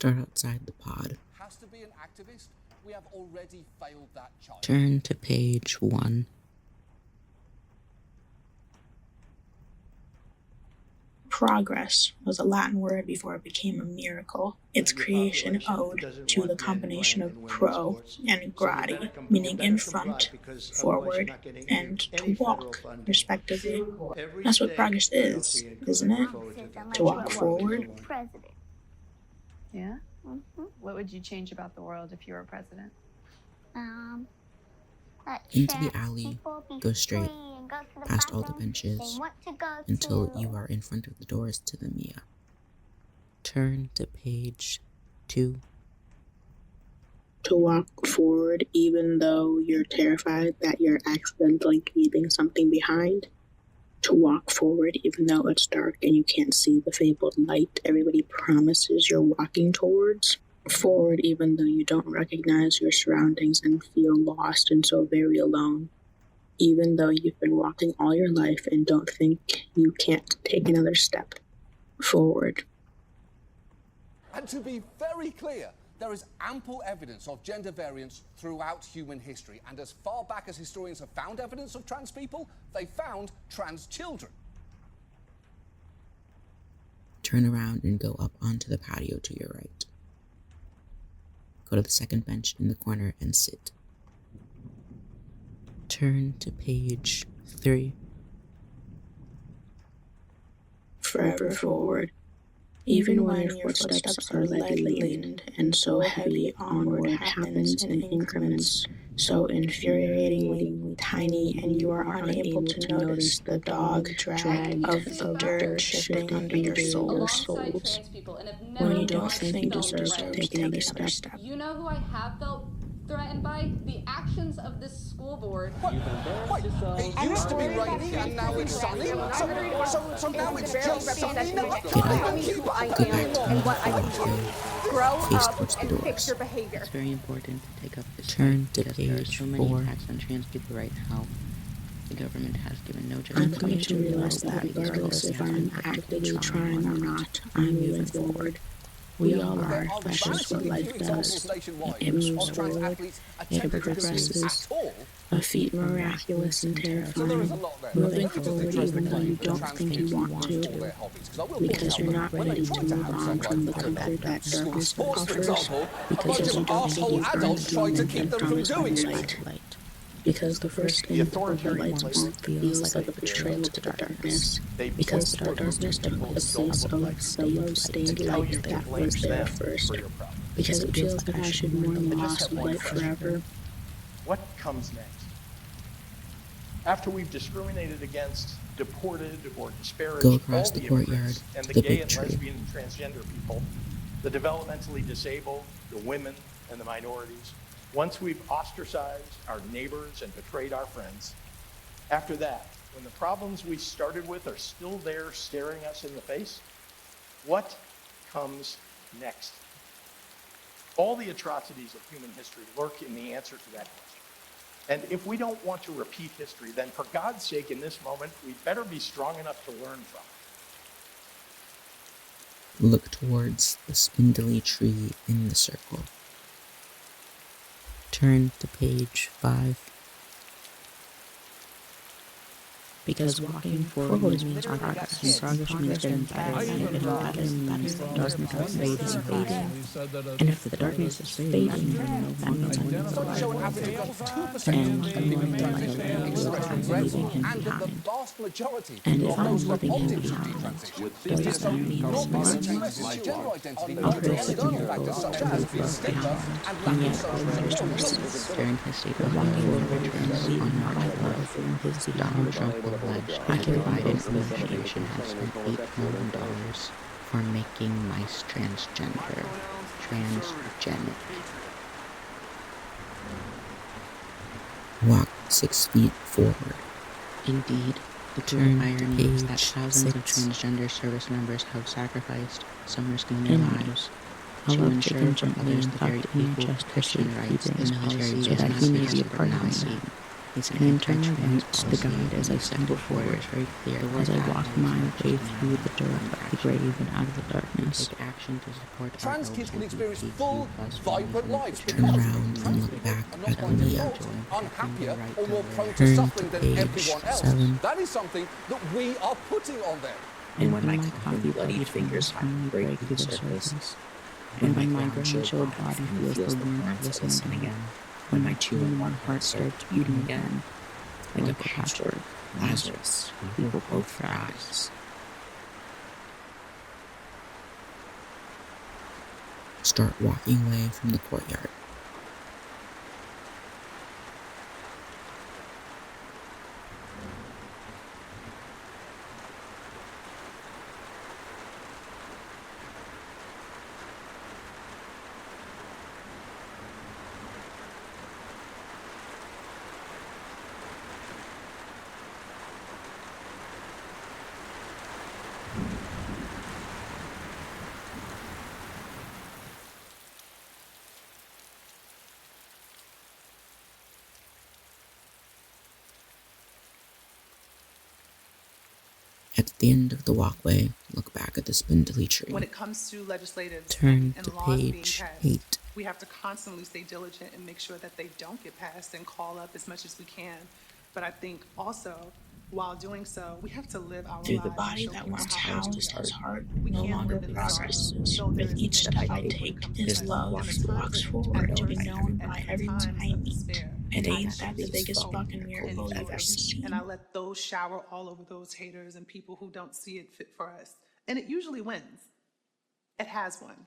Start outside the pod. Has to be an activist? We have already failed that child. Turn to page 1. Progress was a Latin word before it became a miracle. Its creation owed to the combination of pro and gradi, meaning in front, forward, and to walk, respectively. That's what progress is, isn't it? To walk forward. Yeah? Mm-hmm. What would you change about the world if you were president? Into the alley, go straight, past all the benches, until you are in front of the doors to the Mia. Turn to page 2. To walk forward even though you're terrified that you're accidentally leaving something behind. To walk forward even though it's dark and you can't see the fabled light everybody promises you're walking towards. Forward even though you don't recognize your surroundings and feel lost and so very alone. Even though you've been walking all your life and don't think you can't take another step. Forward. And to be very clear, there is ample evidence of gender variance throughout human history. And as far back as historians have found evidence of trans people, they found trans children. Turn around and go up onto the patio to your right. Go to the second bench in the corner and sit. Turn to page 3. Forever forward. Even when your footsteps are lead-laden and so heavy, onward happens in increments, so infuriatingly tiny, and you are unable to notice the dog drag of the dirt shifting under your soles. When you don't think you deserve to take another step. You know who I have felt threatened by? The actions of this school board. Wait, it used to be rainy and now it's sunny? So now it's just sunny? No, Go back to and what I can do. Grow face up towards the and doors. fix your behavior. It's very important to take up this Turn fight, to because there are page so many 4. attacks on trans people right now. The government has given no I'm coming justification to realize that regardless if I'm actively trying or not, I'm moving forward. We all are. That's just what life does. It moves forward. It progresses. A feat miraculous and terrifying. Moving forward even though you don't think you want to. Because you're not ready to move on from the comfort that darkness offers. Because you don't think you've earned the moment and promise of light. Because the first thing the lights won't feels like a betrayal to the darkness. Because the darkness consists of the love-stained light that was there first. Because it feels that I should mourn the loss of light forever. What comes next? After we've discriminated against, deported, or disparaged Go across all the the courtyard immigrants and to the the gay big and tree. lesbian and transgender people, the developmentally disabled, the women, and the minorities, once we've ostracized our neighbors and betrayed our friends, after that, when the problems we started with are still there staring us in the face, what comes next? All the atrocities of human history lurk in the answer to that question. And if we don't want to repeat history, then for God's sake, in this moment, we better be strong enough to learn from it. Look towards the spindly tree in the circle. Turn to page 5. Because walking forward means progress, and progress means getting better, and better means that darkness is fading. And if the darkness is fading, then that means I'm moving forward. And the more the light is leaving him behind. And if I'm leaving him behind, does that mean more? I'll create a miracle to move love behind, and yet resources during his state of walking returns on my love and his Donald Trump will allege Hunter Biden administration has spent $8 million for making mice transgender, transgenic. Walk 6 feet forward. Indeed, the Turn cruel to irony is that page thousands of 6. transgender service members have sacrificed, some risking their Indeed. lives, I to love ensure chicken for others the very tucked in your equal chest for Christian rights safekeeping this his policy policy does that not he may exist be a for part of now my seen. son. and turn my right to guide as I stumble forward. As I walk my way through the grave and out of the darkness. Trans kids can experience full, vibrant lives Turn because around and look back are not at by their Mia. fault unhappier or more prone to Turn suffering to than page everyone else. 7. That is something that we are putting on them. And when my coffee-bloodied fingers finally break through the surface, and when my ground-chilled body feels the warmth of the sun again, when my 2-in-1 heart starts beating again, like a patchwork, Lazarus, we will both rise. Start walking away from the courtyard. At the end of the walkway, look back at the spindly tree. When it comes to legislative Turn and to laws being page passed, 8. we have to constantly stay diligent and make sure that they don't get passed and call up as much as we can. But I think also, while doing so, we have to live our Through lives. the body and show that people once how housed his heart we no can't longer live in sorrow. progresses. So there With is each step I hope when it take, comes to his that. love And it's walks good forward at to be first, known at by everyone times I of meet. despair. It I ain't that the choose biggest hope fucking and miracle you've joy, ever seen. and I let those shower all over those haters and people who don't see it fit for us. And it usually wins. It has won.